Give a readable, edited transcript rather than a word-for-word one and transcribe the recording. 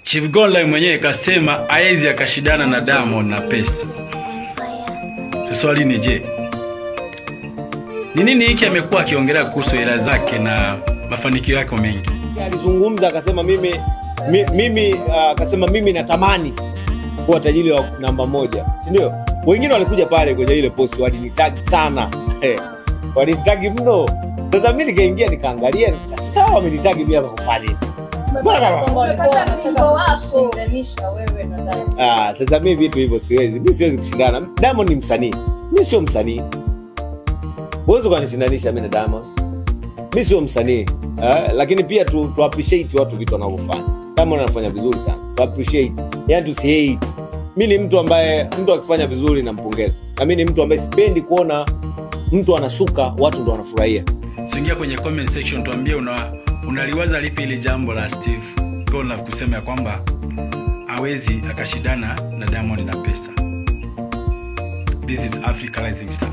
Chief Godlove mwenyewe kasema haezi akashindana na Diamond na pesa. Swali ni je, ni nini hiki amekuwa akiongelea kuhusu hela zake na mafanikio yake mengi? Alizungumza akasema mimi natamani kuwa tajiri wa namba 1, si ndio? Wengine walikuja pale kwenye ile post walinitag sana. Walinitag mno. Sasa mimi nikaingia nikaangalia, sasa wamenitag mimi hapa kwa nini? Sasa mimi vitu hivyo siwezi. Mimi siwezi kushindana. Diamond ni msanii. Mimi sio msanii. Wewe ukanishindanisha mimi na Diamond. Mimi sio msanii. Lakini pia tu appreciate watu vitu wanavyofanya. Diamond anafanya vizuri sana. Tu appreciate. Yaani tu hate. Mimi ni mtu ambaye mtu akifanya vizuri nampongeza. Na mimi ni mtu ambaye sipendi kuona mtu anashuka watu ndio wanafurahia. Ingia kwenye comment section tuambie unaliwaza lipi ile jambo la Steve Godlove kusema kwamba hawezi akashindana na Diamond na pesa. This is Africa Rising Star.